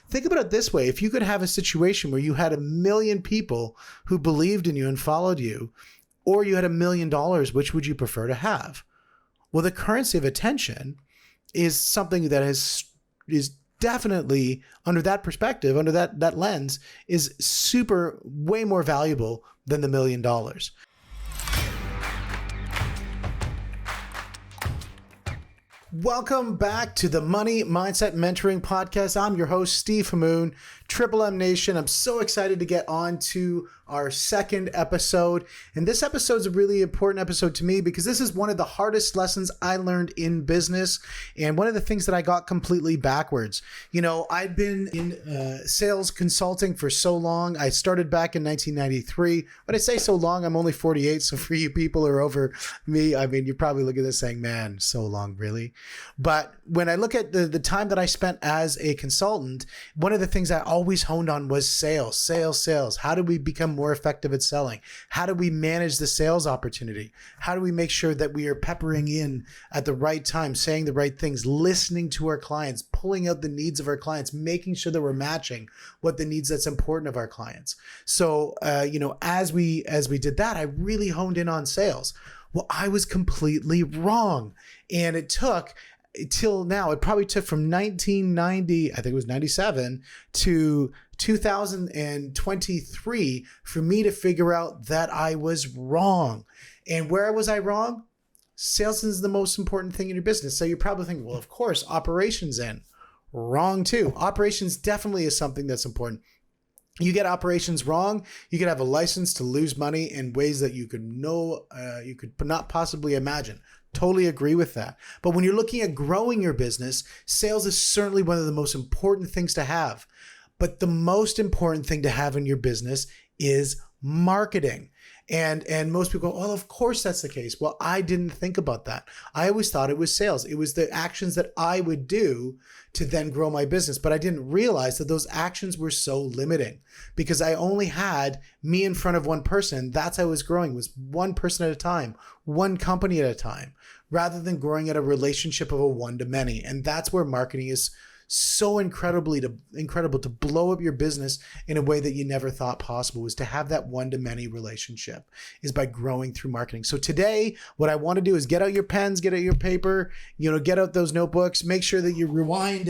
Think about it this way. If you could have a situation where you had 1,000,000 people who believed in you and followed you, or you had $1,000,000, which would you prefer to have? Well, the currency of attention is something that is definitely, under that perspective, under that lens, is way more valuable than the $1,000,000. Welcome back to the Money Mindset Mentoring Podcast. I'm your host, Steve Hamoon, Triple M Nation. I'm so excited to get on to our second episode. And this episode is a really important episode to me because this is one of the hardest lessons I learned in business and one of the things that I got completely backwards. You know, I've been in sales consulting for so long. I started back in 1993. When I say so long, I'm only 48. So for you people who are over me, I mean, you're probably looking at this saying, man, so long, really? But when I look at the time that I spent as a consultant, one of the things I always honed on was sales. How do we become more effective at selling? How do we manage the sales opportunity? How do we make sure that we are peppering in at the right time, saying the right things, listening to our clients, pulling out the needs of our clients, making sure that we're matching what the needs that's important of our clients. So, as we did that, I really honed in on sales. Well, I was completely wrong. And it took till now, it probably took from 1990, I think it was 97 to 2023 for me to figure out that I was wrong. And where was I wrong? Sales is the most important thing in your business. So you're probably thinking, well, of course, operations in. Wrong too. Operations definitely is something that's important. You get operations wrong, you could have a license to lose money in ways that you could not possibly imagine. Totally agree with that. But when you're looking at growing your business, sales is certainly one of the most important things to have. But the most important thing to have in your business is marketing. And most people go, well, of course that's the case. Well, I didn't think about that. I always thought it was sales. It was the actions that I would do to then grow my business. But I didn't realize that those actions were so limiting because I only had me in front of one person. That's how I was growing, was one person at a time, one company at a time, rather than growing at a relationship of a one-to-many. And that's where marketing is so incredible to blow up your business in a way that you never thought possible, was to have that one-to-many relationship is by growing through marketing. So today, what I want to do is get out your pens, get out your paper, get out those notebooks, make sure that you rewind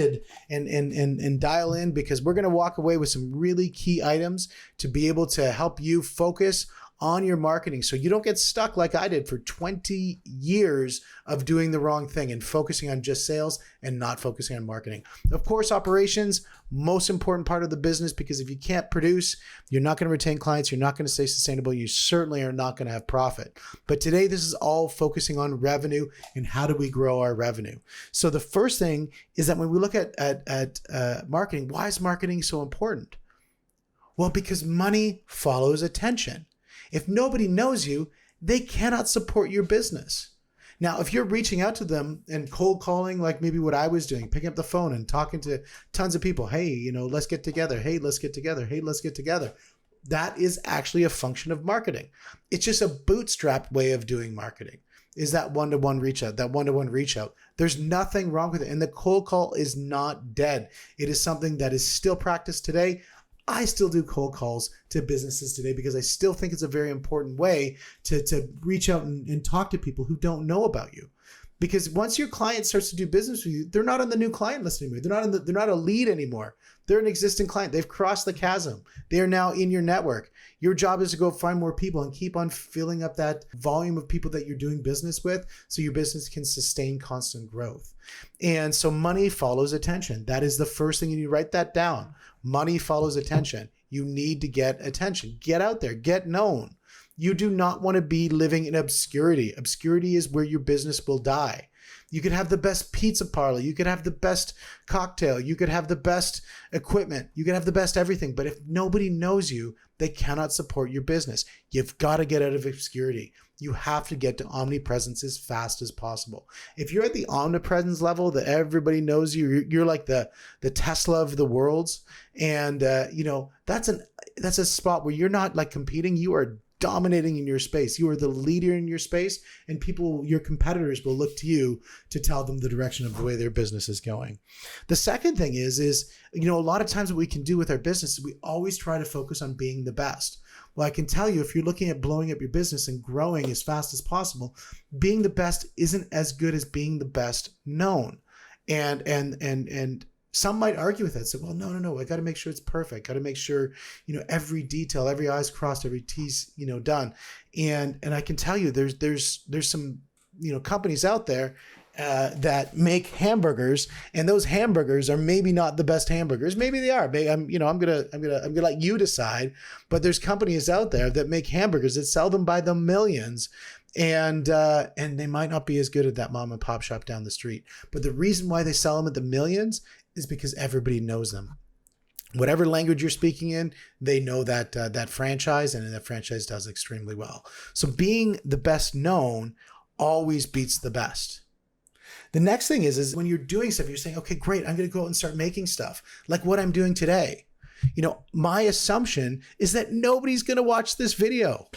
and dial in, because we're going to walk away with some really key items to be able to help you focus on your marketing so you don't get stuck like I did for 20 years of doing the wrong thing and focusing on just sales and not focusing on marketing. Of course, operations, most important part of the business, because if you can't produce, you're not going to retain clients, you're not going to stay sustainable, you certainly are not going to have profit. But today, this is all focusing on revenue and how do we grow our revenue. So the first thing is that when we look at marketing, why is marketing so important? Well, because money follows attention. If nobody knows you, they cannot support your business. Now, if you're reaching out to them and cold calling, like maybe what I was doing, picking up the phone and talking to tons of people, hey, let's get together. Hey, let's get together. Hey, let's get together. That is actually a function of marketing. It's just a bootstrapped way of doing marketing, is that one-to-one reach out, There's nothing wrong with it. And the cold call is not dead. It is something that is still practiced today. I still do cold calls to businesses today because I still think it's a very important way to reach out and talk to people who don't know about you. Because once your client starts to do business with you, they're not on the new client list anymore. They're not a lead anymore. They're an existing client. They've crossed the chasm. They are now in your network. Your job is to go find more people and keep on filling up that volume of people that you're doing business with so your business can sustain constant growth. And so money follows attention. That is the first thing you need to write that down. Money follows attention. You need to get attention. Get out there. Get known. You do not want to be living in obscurity. Obscurity is where your business will die. You could have the best pizza parlor. You could have the best cocktail. You could have the best equipment. You could have the best everything. But if nobody knows you, they cannot support your business. You've got to get out of obscurity. You have to get to omnipresence as fast as possible. If you're at the omnipresence level that everybody knows you, you're like the Tesla of the worlds. And, that's a spot where you're not like competing. You are dominating in your space. You are the leader in your space, and people, your competitors, will look to you to tell them the direction of the way their business is going. The second thing is, a lot of times what we can do with our business is we always try to focus on being the best. Well, I can tell you, if you're looking at blowing up your business and growing as fast as possible, being the best isn't as good as being the best known. And some might argue with that. Say, well, no, I got to make sure it's perfect. Got to make sure, every detail, every I's crossed, every T's, done. And I can tell you, there's some, companies out there that make hamburgers, and those hamburgers are maybe not the best hamburgers. Maybe they are. I'm gonna let you decide. But there's companies out there that make hamburgers that sell them by the millions. And they might not be as good at that mom and pop shop down the street. But the reason why they sell them at the millions is because everybody knows them. Whatever language you're speaking in, they know that franchise, and that franchise does extremely well. So being the best known always beats the best. The next thing is when you're doing stuff, you're saying, okay, great, I'm going to go out and start making stuff like what I'm doing today. My assumption is that nobody's going to watch this video.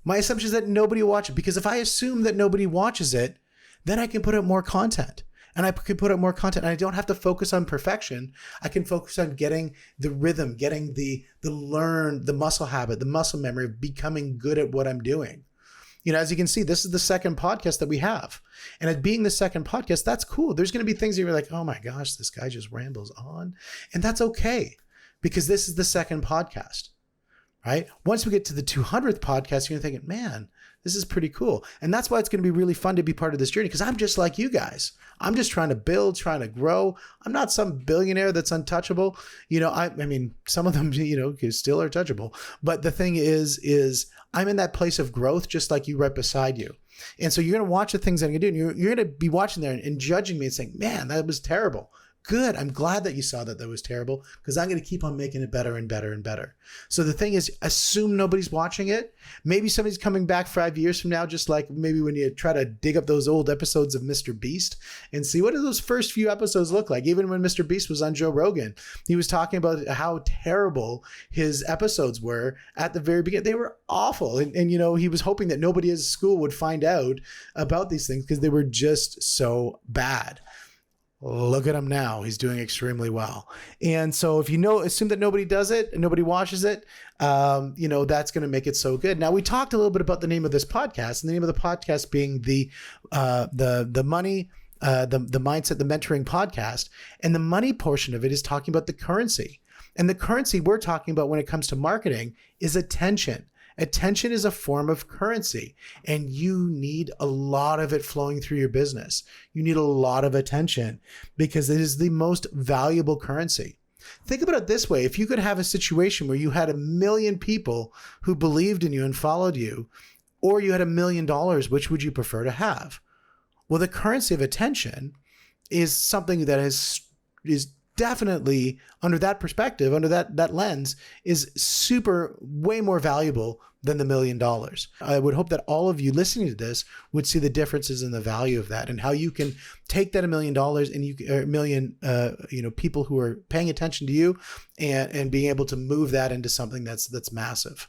My assumption is that nobody will watch it, because if I assume that nobody watches it, then I can put out more content. And I can put out more content, and I don't have to focus on perfection. I can focus on getting the rhythm, getting the muscle habit, the muscle memory of becoming good at what I'm doing. As you can see, this is the second podcast that we have. And it being the second podcast, that's cool. There's going to be things that you're like, oh my gosh, this guy just rambles on. And that's okay, because this is the second podcast, right? Once we get to the 200th podcast, you're thinking, man, this is pretty cool. And that's why it's going to be really fun to be part of this journey, because I'm just like you guys. I'm just trying to build, trying to grow. I'm not some billionaire that's untouchable. I mean, some of them, still are touchable. But the thing is I'm in that place of growth, just like you, right beside you. And so you're going to watch the things that I'm going to do, and you're going to be watching there and judging me and saying, man, that was terrible. Good. I'm glad that you saw that was terrible, because I'm going to keep on making it better and better and better. So the thing is, assume nobody's watching it. Maybe somebody's coming back 5 years from now, just like maybe when you try to dig up those old episodes of Mr. Beast and see what do those first few episodes look like. Even when Mr. Beast was on Joe Rogan, he was talking about how terrible his episodes were at the very beginning. They were awful. And he was hoping that nobody at school would find out about these things because they were just so bad. Look at him now. He's doing extremely well. And so if assume that nobody does it and nobody watches it, that's going to make it so good. Now, we talked a little bit about the name of this podcast, and the name of the podcast being the money, the mindset, the mentoring podcast. And the money portion of it is talking about the currency. And the currency we're talking about when it comes to marketing is attention. Attention is a form of currency, and you need a lot of it flowing through your business. You need a lot of attention, because it is the most valuable currency. Think about it this way. If you could have a situation where you had 1 million people who believed in you and followed you, or you had $1 million, which would you prefer to have? Well, the currency of attention is something that is definitely, under that perspective, under that lens, is way more valuable than the $1 million. I would hope that all of you listening to this would see the differences in the value of that, and how you can take that $1 million and 1 million people who are paying attention to you, and being able to move that into something that's massive.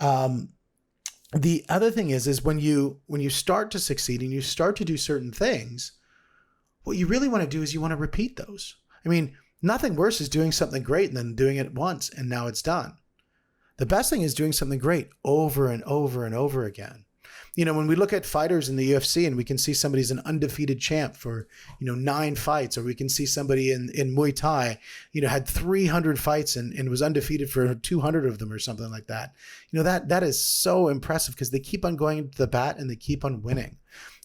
The other thing is when you start to succeed and you start to do certain things, what you really want to do is you want to repeat those. I mean, nothing worse is doing something great and then doing it once and now it's done. The best thing is doing something great over and over and over again. When we look at fighters in the UFC and we can see somebody's an undefeated champ for, 9 fights, or we can see somebody in Muay Thai, had 300 fights and was undefeated for 200 of them or something like that. That is so impressive, because they keep on going to the bat and they keep on winning.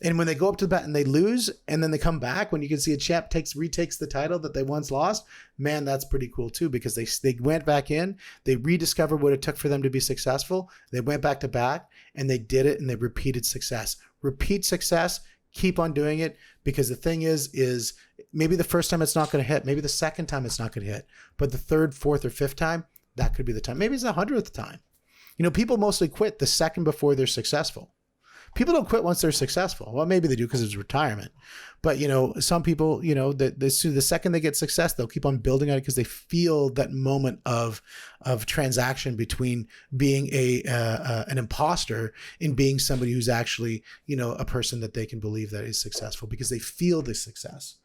And when they go up to the bat and they lose and then they come back, when you can see a champ retakes the title that they once lost, man, that's pretty cool too, because they went back in, they rediscovered what it took for them to be successful. They went back to back and they did it, and they repeated success. Repeat success, keep on doing it, because the thing is maybe the first time it's not going to hit, maybe the second time it's not going to hit, but the third, fourth, or fifth time, that could be the time. Maybe it's the 100th time. People mostly quit the second before they're successful, People don't quit once they're successful. Well, maybe they do because it's retirement. But, some people, the second they get success, they'll keep on building on it because they feel that moment of transaction between being an imposter and being somebody who's actually, a person that they can believe that is successful because they feel the success.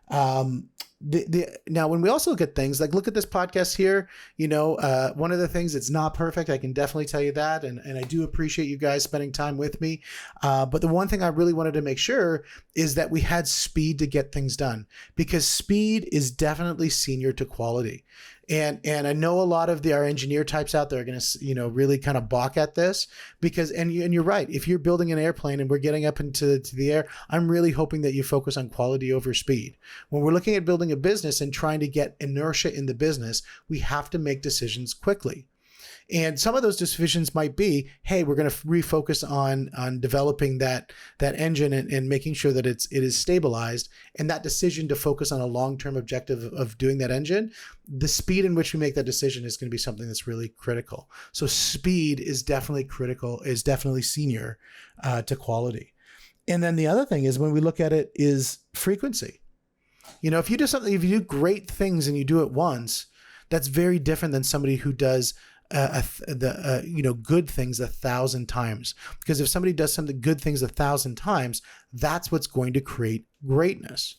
Now, when we also look at things like, look at this podcast here, one of the things, it's not perfect. I can definitely tell you that. And I do appreciate you guys spending time with me. But the one thing I really wanted to make sure is that we had speed to get things done, because speed is definitely senior to quality. And I know a lot of our engineer types out there are going to, really kind of balk at this because, and you're right. If you're building an airplane and we're getting up into the air, I'm really hoping that you focus on quality over speed. When we're looking at building a business and trying to get inertia in the business, we have to make decisions quickly. And some of those decisions might be, hey, we're going to refocus on developing that engine and making sure that it is stabilized. And that decision to focus on a long-term objective of doing that engine, the speed in which we make that decision is going to be something that's really critical. So speed is definitely critical, is definitely senior to quality. And then the other thing is, when we look at it, is frequency. If you do something, if you do great things and you do it once, that's very different than somebody who does good things 1,000 times. Because if somebody does something good things 1,000 times, that's what's going to create greatness.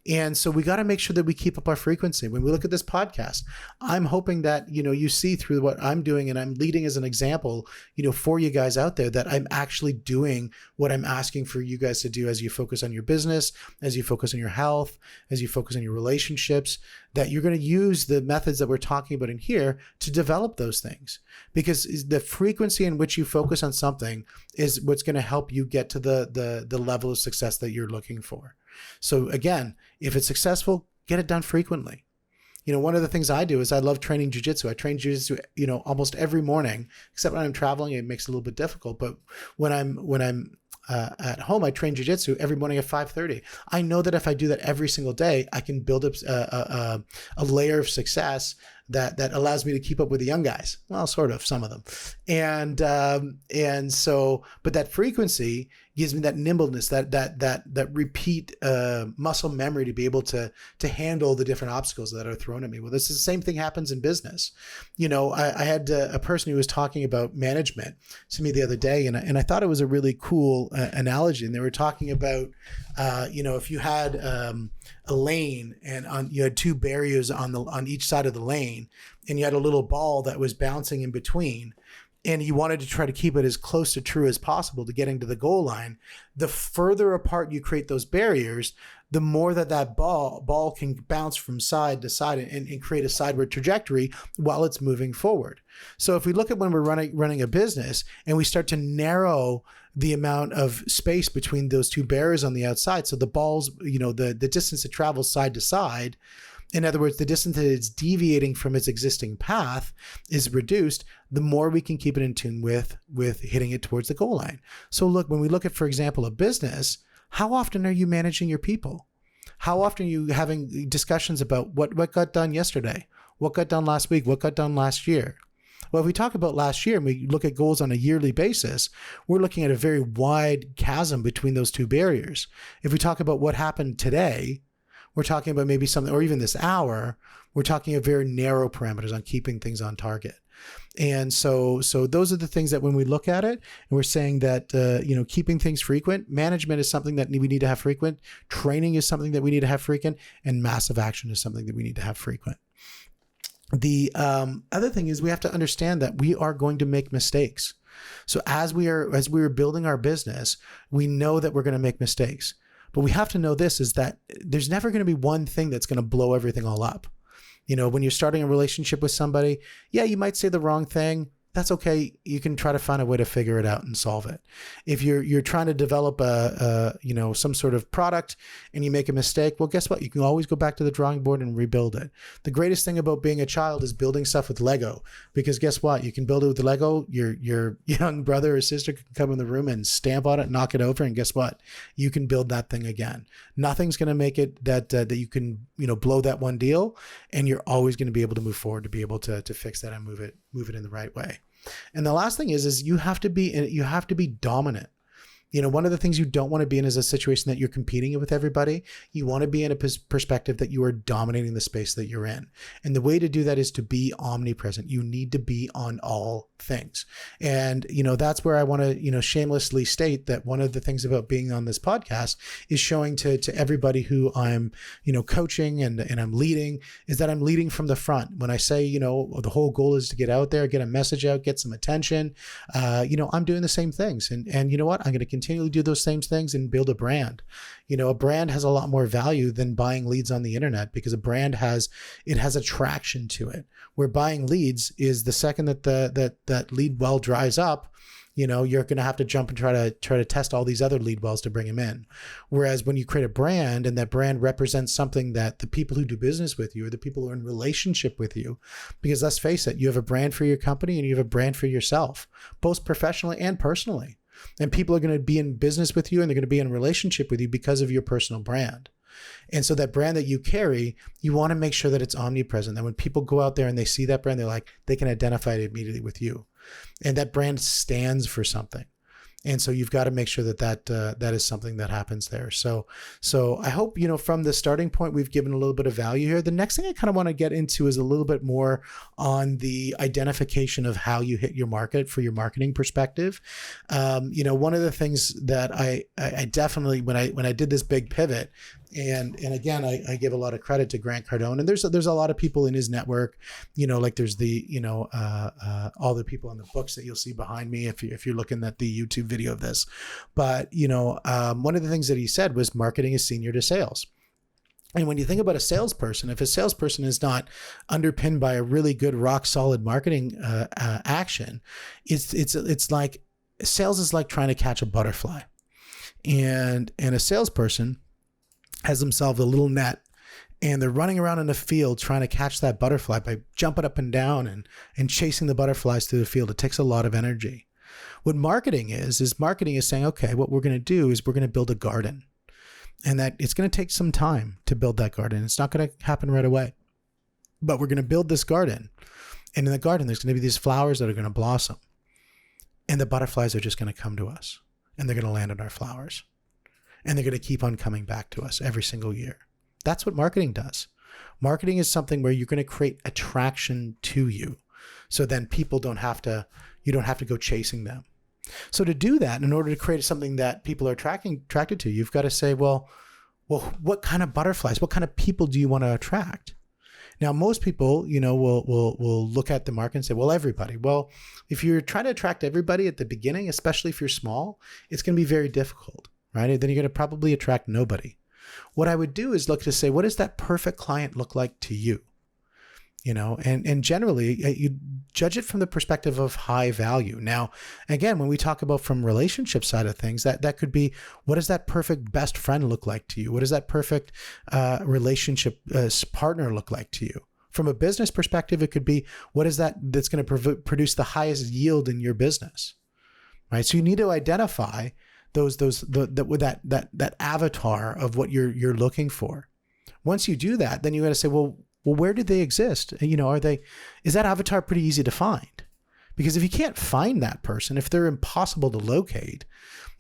And so we got to make sure that we keep up our frequency. When we look at this podcast, I'm hoping that, you see through what I'm doing, and I'm leading as an example, for you guys out there, that I'm actually doing what I'm asking for you guys to do as you focus on your business, as you focus on your health, as you focus on your relationships, that you're going to use the methods that we're talking about in here to develop those things. Because the frequency in which you focus on something is what's going to help you get to the level of success that you're looking for. So again, if it's successful, get it done frequently. One of the things I do is I love training jujitsu. I train jujitsu, almost every morning, except when I'm traveling, it makes it a little bit difficult. But when I'm at home, I train jujitsu every morning at 5:30. I know that if I do that every single day, I can build up a layer of success that allows me to keep up with the young guys. Well, sort of, some of them. And so, but that frequency gives me that nimbleness, that repeat muscle memory to be able to handle the different obstacles that are thrown at me. Well, this is the same thing happens in business. I had a person who was talking about management to me the other day, and I thought it was a really cool analogy. And they were talking about, if you had a lane and you had two barriers on each side of the lane, and you had a little ball that was bouncing in between, and you wanted to try to keep it as close to true as possible to getting to the goal line, the further apart you create those barriers, the more that ball can bounce from side to side and create a sideward trajectory while it's moving forward. So if we look at when we're running a business and we start to narrow the amount of space between those two barriers on the outside, so the ball's, the distance it travels side to side, in other words, the distance that it's deviating from its existing path is reduced, the more we can keep it in tune with hitting it towards the goal line. So look, when we look at, for example, a business, how often are you managing your people? How often are you having discussions about what got done yesterday? What got done last week? What got done last year? Well, if we talk about last year and we look at goals on a yearly basis, we're looking at a very wide chasm between those two barriers. If we talk about what happened today, we're talking about maybe something, or even this hour, we're talking about very narrow parameters on keeping things on target. And so those are the things that when we look at it, and we're saying that, keeping things frequent, management is something that we need to have frequent, training is something that we need to have frequent, and massive action is something that we need to have frequent. The other thing is we have to understand that we are going to make mistakes. So as we are building our business, we know that we're going to make mistakes. But we have to know this, is that there's never going to be one thing that's going to blow everything all up. When you're starting a relationship with somebody, yeah, you might say the wrong thing. That's okay. You can try to find a way to figure it out and solve it. If you're trying to develop some sort of product and you make a mistake, well, guess what? You can always go back to the drawing board and rebuild it. The greatest thing about being a child is building stuff with Lego, because guess what? You can build it with Lego. Your young brother or sister can come in the room and stamp on it, knock it over, and guess what? You can build that thing again. Nothing's going to make it that you can blow that one deal, and you're always going to be able to move forward to be able to fix that and move it in the right way. And the last thing is you have to be dominant. One of the things you don't want to be in is a situation that you're competing with everybody. You want to be in a perspective that you are dominating the space that you're in. And the way to do that is to be omnipresent. You need to be on all things. And, that's where I want to, shamelessly state that one of the things about being on this podcast is showing to everybody who I'm, coaching and I'm leading, is that I'm leading from the front. When I say, the whole goal is to get out there, get a message out, get some attention, I'm doing the same things. And you know what? I'm going to continually do those same things and build a brand. A brand has a lot more value than buying leads on the internet, because a brand has attraction to it. Where buying leads is the second that that lead well dries up, you're going to have to jump and try to test all these other lead wells to bring them in. Whereas when you create a brand and that brand represents something that the people who do business with you or the people who are in relationship with you, because let's face it, you have a brand for your company and you have a brand for yourself, both professionally and personally. And people are going to be in business with you and they're going to be in relationship with you because of your personal brand. And so that brand that you carry, you want to make sure that it's omnipresent. That when people go out there and they see that brand, they can identify it immediately with you. And that brand stands for something. And so you've got to make sure that is something that happens there. So I hope, from the starting point, we've given a little bit of value here. The next thing I kind of want to get into is a little bit more on the identification of how you hit your market for your marketing perspective. One of the things that I definitely, when I did this big pivot, and again, I give a lot of credit to Grant Cardone, and there's a lot of people in his network, there's the, all the people in the books that you'll see behind me if you're looking at the YouTube video of this. But, one of the things that he said was marketing is senior to sales. And when you think about a salesperson, if a salesperson is not underpinned by a really good rock solid marketing action, it's like sales is like trying to catch a butterfly, and a salesperson has themselves a little net and they're running around in the field trying to catch that butterfly by jumping up and down and chasing the butterflies through the field. It takes a lot of energy. What marketing is saying, okay, what we're going to do is we're going to build a garden, and that it's going to take some time to build that garden. It's not going to happen right away, but we're going to build this garden. And in the garden, there's going to be these flowers that are going to blossom, and the butterflies are just going to come to us and they're going to land on our flowers. And they're going to keep on coming back to us every single year. That's what marketing does. Marketing is something where you're going to create attraction to you. So then people you don't have to go chasing them. So to do that, in order to create something that people are attracted to, you've got to say, well, what kind of butterflies, what kind of people do you want to attract? Now, most people, will look at the market and say, well, everybody. Well, if you're trying to attract everybody at the beginning, especially if you're small, it's going to be very difficult. Right? Then you're going to probably attract nobody. What I would do is look to say, what does that perfect client look like to you? And generally you judge it from the perspective of high value. Now, again, when we talk about from relationship side of things, that could be, what does that perfect best friend look like to you? What does that perfect relationship partner look like to you? From a business perspective, it could be, what is that's going to produce the highest yield in your business, right? So you need to identify that avatar of what you're looking for. Once you do that, then you got to say, well, where do they exist? Is that avatar pretty easy to find? Because if you can't find that person, if they're impossible to locate,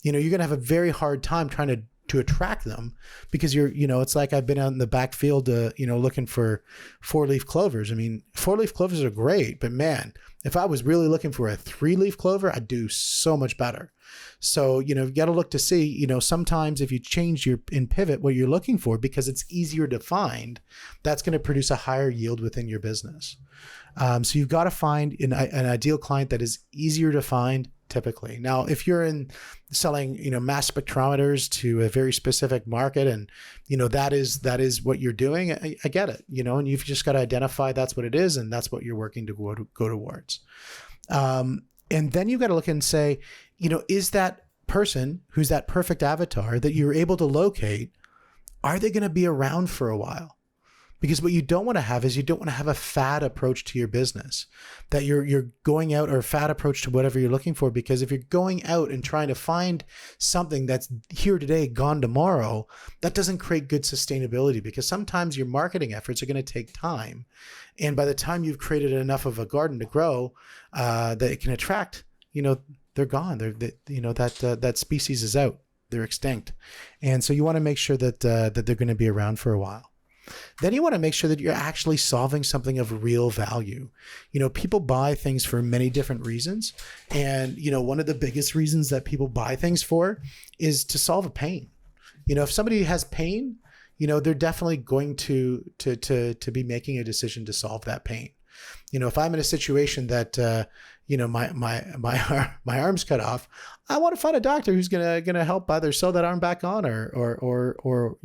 you're going to have a very hard time trying to attract them, because it's like I've been out in the backfield, looking for 4-leaf clovers. I mean, 4-leaf clovers are great, but man, if I was really looking for a 3-leaf clover, I'd do so much better. So, you've got to look to see, sometimes if you change in pivot what you're looking for, because it's easier to find, that's going to produce a higher yield within your business. So you've got to find an ideal client that is easier to find typically. Now, if you're in selling, mass spectrometers to a very specific market, and, that is what you're doing, I get it, and you've just got to identify that's what it is, and that's what you're working to go towards. And then you've got to look and say, is that person who's that perfect avatar that you're able to locate, are they going to be around for a while? Because what you don't want to have is you don't want to have a fad approach to your business, that you're going out, or a fad approach to whatever you're looking for. Because if you're going out and trying to find something that's here today, gone tomorrow, that doesn't create good sustainability, because sometimes your marketing efforts are going to take time. And by the time you've created enough of a garden to grow, that it can attract, they're gone. That species is out. They're extinct. And so you want to make sure that they're going to be around for a while. Then you want to make sure that you're actually solving something of real value. People buy things for many different reasons. And, one of the biggest reasons that people buy things for is to solve a pain. If somebody has pain, they're definitely going to be making a decision to solve that pain. If I'm in a situation that, my arm's cut off, I want to find a doctor who's gonna help either sew that arm back on or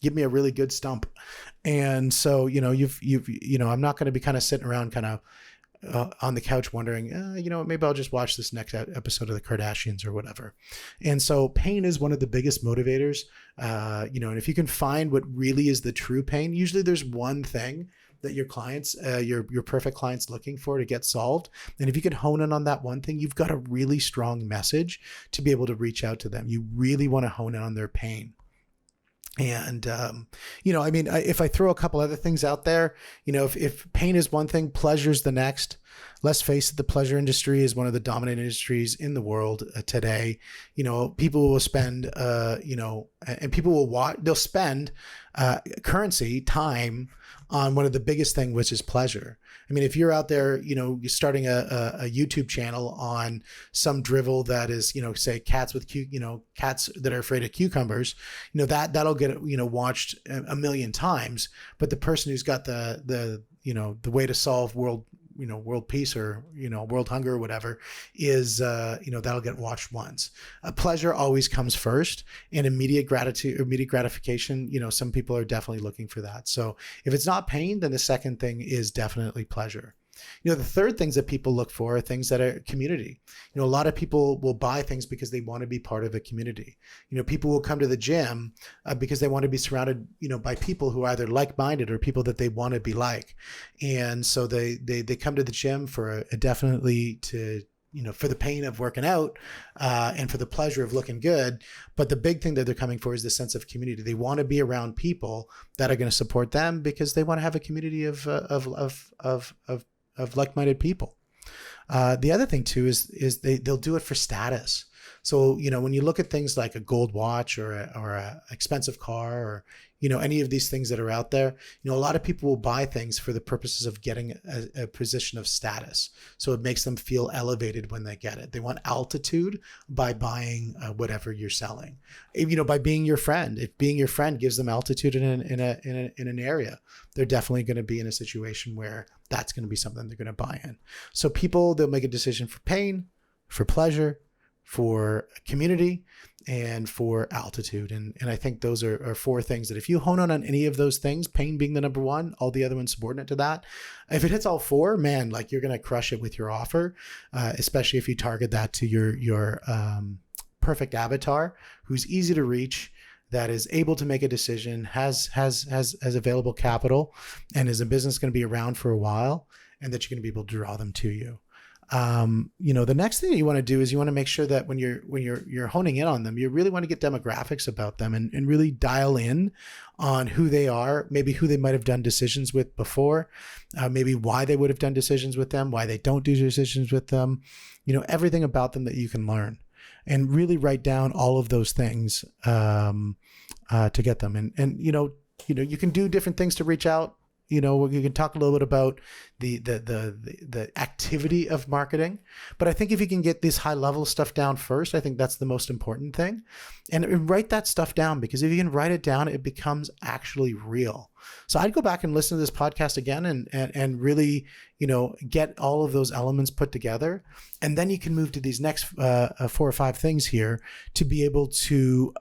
give me a really good stump. And so, I'm not going to be kind of sitting around kind of on the couch wondering, maybe I'll just watch this next episode of the Kardashians or whatever. And so pain is one of the biggest motivators, and if you can find what really is the true pain, usually there's one thing that your clients, your perfect clients looking for to get solved. And if you can hone in on that one thing, you've got a really strong message to be able to reach out to them. You really want to hone in on their pain. And, if I throw a couple other things out there, if pain is one thing, pleasure is the next. Let's face it, the pleasure industry is one of the dominant industries in the world today. People will spend, and people will they'll spend currency, time on one of the biggest thing, which is pleasure. I mean, if you're out there, you're starting a YouTube channel on some drivel that is, say cats cats that are afraid of cucumbers, that'll get, watched a million times. But the person who's got the way to solve world peace or, world hunger or whatever is, that'll get watched once. Pleasure always comes first, and immediate gratification. Some people are definitely looking for that. So if it's not pain, then the second thing is definitely pleasure. The third things that people look for are things that are community. A lot of people will buy things because they want to be part of a community. People will come to the gym because they want to be surrounded, by people who are either like-minded or people that they want to be like. And so they come to the gym for definitely to, for the pain of working out and for the pleasure of looking good. But the big thing that they're coming for is the sense of community. They want to be around people that are going to support them because they want to have a community of like-minded people. The other thing too is they'll do it for status. So, when you look at things like a gold watch or a expensive car or, any of these things that are out there, a lot of people will buy things for the purposes of getting a position of status. So it makes them feel elevated when they get it. They want altitude by buying whatever you're selling, by being your friend. If being your friend gives them altitude in an area, they're definitely going to be in a situation where that's going to be something they're going to buy in. So they'll make a decision for pain, for pleasure, for community, and for altitude. And I think those are four things that if you hone on any of those things, pain being the number one, all the other ones subordinate to that, if it hits all four, man, like you're going to crush it with your offer, especially if you target that to your perfect avatar who's easy to reach, that is able to make a decision, has available capital, and is a business going to be around for a while, and that you're going to be able to draw them to you. The next thing that you want to do is you want to make sure that when you're honing in on them, you really want to get demographics about them and really dial in on who they are, maybe who they might have done decisions with before, maybe why they would have done decisions with them, why they don't do decisions with them, everything about them that you can learn, and really write down all of those things to get them. And you can do different things to reach out. You can talk a little bit about the activity of marketing, but I think if you can get this high level stuff down first, I think that's the most important thing. And write that stuff down, because if you can write it down, it becomes actually real. So I'd go back and listen to this podcast again and really, get all of those elements put together. And then you can move to these next 4 or 5 things here to be able to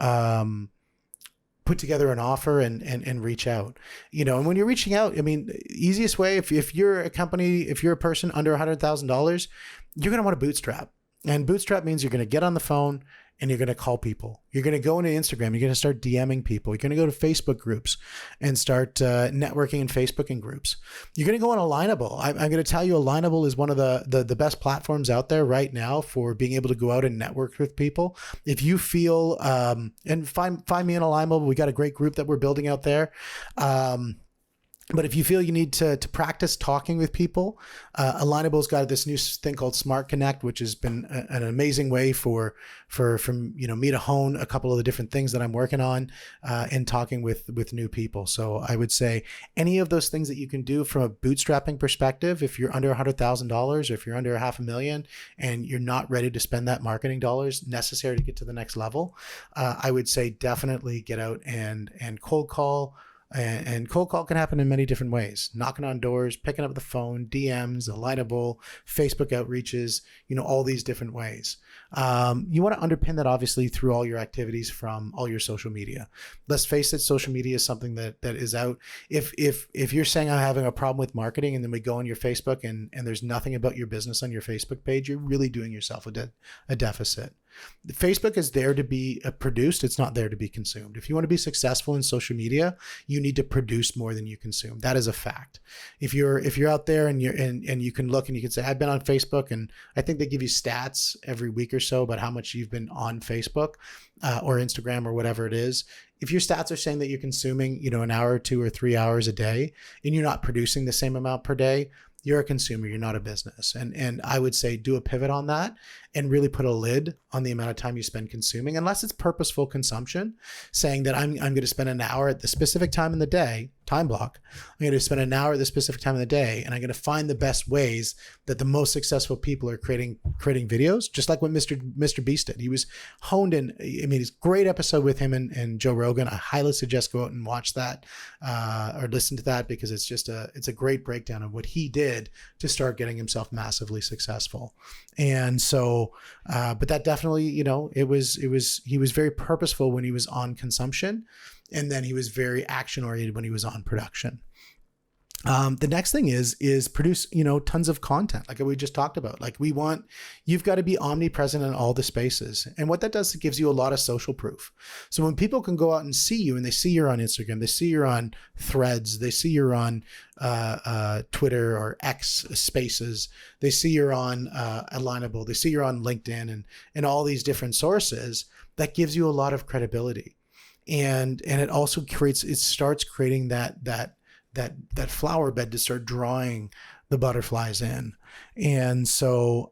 put together an offer and reach out, and when you're reaching out, I mean, easiest way, if you're a company, if you're a person under $100,000, you're going to want to bootstrap. And bootstrap means you're going to get on the phone and you're going to call people. You're going to go into Instagram. You're going to start DMing people. You're going to go to Facebook groups and start networking in Facebooking groups. You're going to go on Alignable. I'm going to tell you, Alignable is one of the best platforms out there right now for being able to go out and network with people. If you feel, and find me on Alignable. We got a great group that we're building out there. But if you feel you need to practice talking with people, Alignable's got this new thing called Smart Connect, which has been an amazing way for me to hone a couple of the different things that I'm working on in talking with new people. So I would say any of those things that you can do from a bootstrapping perspective, if you're under $100,000 or if you're under $500,000 and you're not ready to spend that marketing dollars necessary to get to the next level, I would say definitely get out and cold call. And cold call can happen in many different ways. Knocking on doors, picking up the phone, DMs, Alignable, Facebook outreaches, all these different ways. You want to underpin that obviously through all your activities from all your social media. Let's face it, social media is something that is out. If you're saying I'm having a problem with marketing and then we go on your Facebook and there's nothing about your business on your Facebook page, you're really doing yourself a deficit. Facebook is there to be produced. It's not there to be consumed. If you want to be successful in social media, you need to produce more than you consume. That is a fact. If you're out there and you can look and you can say, I've been on Facebook, and I think they give you stats every week or so about how much you've been on Facebook or Instagram or whatever it is. If your stats are saying that you're consuming, an hour or 2 or 3 hours a day, and you're not producing the same amount per day, you're a consumer, you're not a business. And I would say do a pivot on that and really put a lid on the amount of time you spend consuming, unless it's purposeful consumption, saying that I'm going to spend an hour at the specific time in the day, time block. I'm going to spend an hour at the specific time of the day, and I'm going to find the best ways that the most successful people are creating videos, just like what Mr. Beast did. He was honed in. I mean, it's a great episode with him and Joe Rogan. I highly suggest go out and watch that or listen to that, because it's a great breakdown of what he did to start getting himself massively successful. And so, but that definitely, he was very purposeful when he was on consumption, and then he was very action oriented when he was on production. The next thing is produce, tons of content, like we just talked about. Like you've got to be omnipresent in all the spaces. And what that does, it gives you a lot of social proof. So when people can go out and see you, and they see you're on Instagram, they see you're on Threads, they see you're on Twitter or X Spaces, they see you're on Alignable, they see you're on LinkedIn and all these different sources, that gives you a lot of credibility. And it also starts creating that flower bed to start drawing the butterflies in. And so,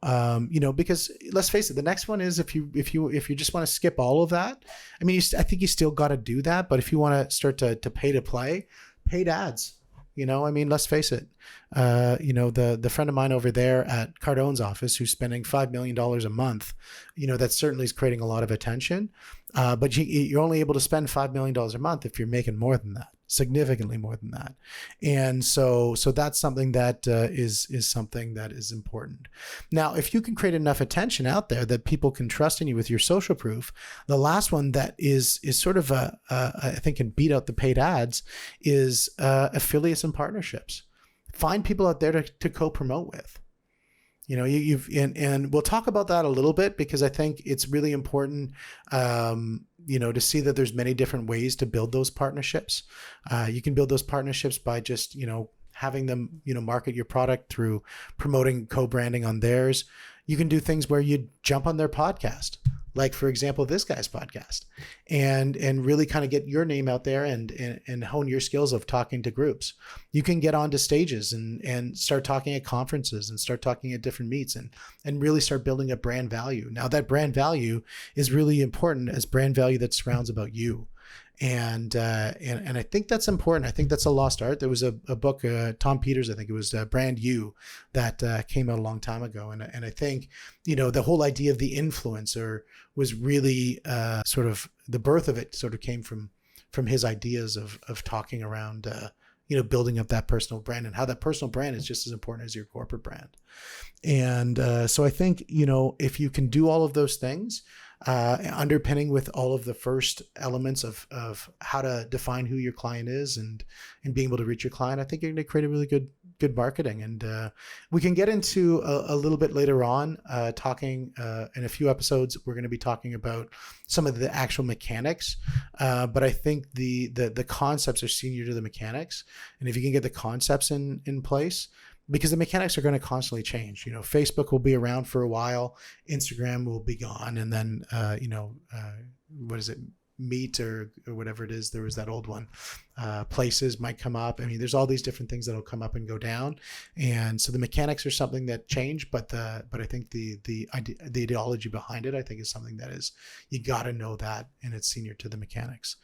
because let's face it, the next one is if you just want to skip all of that, I mean, I think you still got to do that. But if you want to start to pay to play, paid ads, I mean, let's face it, the friend of mine over there at Cardone's office, who's spending $5 million a month, that certainly is creating a lot of attention. But you're only able to spend $5 million a month if you're making more than that, significantly more than that. And so that's something that is something that is important. Now, if you can create enough attention out there that people can trust in you with your social proof, the last one that is sort of I think can beat out the paid ads is affiliates and partnerships. Find people out there to co-promote with. And we'll talk about that a little bit, because I think it's really important, to see that there's many different ways to build those partnerships. You can build those partnerships by just, having them, market your product through promoting co-branding on theirs. You can do things where you jump on their podcast, like, for example, this guy's podcast, and really kind of get your name out there and hone your skills of talking to groups. You can get onto stages and start talking at conferences and start talking at different meets and really start building a brand value. Now, that brand value is really important as brand value that surrounds about you. And I think that's important. I think that's a lost art. There was a book, Tom Peters, I think it was Brand You, that came out a long time ago. And I think, the whole idea of the influencer was really sort of the birth of it sort of came from his ideas of talking around, building up that personal brand, and how that personal brand is just as important as your corporate brand. And so I think, if you can do all of those things, underpinning with all of the first elements of how to define who your client is and being able to reach your client, I think you're going to create a really good marketing. And we can get into a little bit later on, talking in a few episodes, we're going to be talking about some of the actual mechanics. But I think the concepts are senior to the mechanics. And if you can get the concepts in place, because the mechanics are going to constantly change. Facebook will be around for a while, Instagram will be gone, and then what is it, Meet or whatever it is, there was that old one, places might come up. I mean, there's all these different things that'll come up and go down. And so the mechanics are something that change, but I think the ideology behind it, I think, is something that is, you got to know that, and it's senior to the mechanics.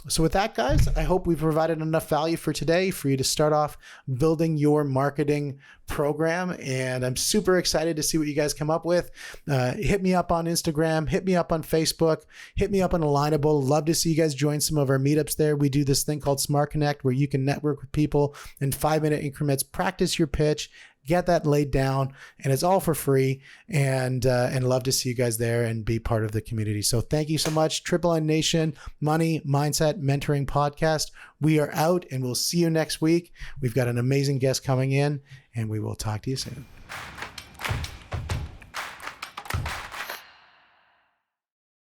So with that, guys, I hope we've provided enough value for today for you to start off building your marketing program. And I'm super excited to see what you guys come up with. Hit me up on Instagram, hit me up on Facebook, hit me up on Alignable. Love to see you guys join some of our meetups there. We do this thing called Smart Connect, where you can network with people in 5-minute increments, practice your pitch, get that laid down, and it's all for free. And love to see you guys there and be part of the community. So thank you so much. Triple N Nation Money Mindset Mentoring Podcast. We are out, and we'll see you next week. We've got an amazing guest coming in, and we will talk to you soon.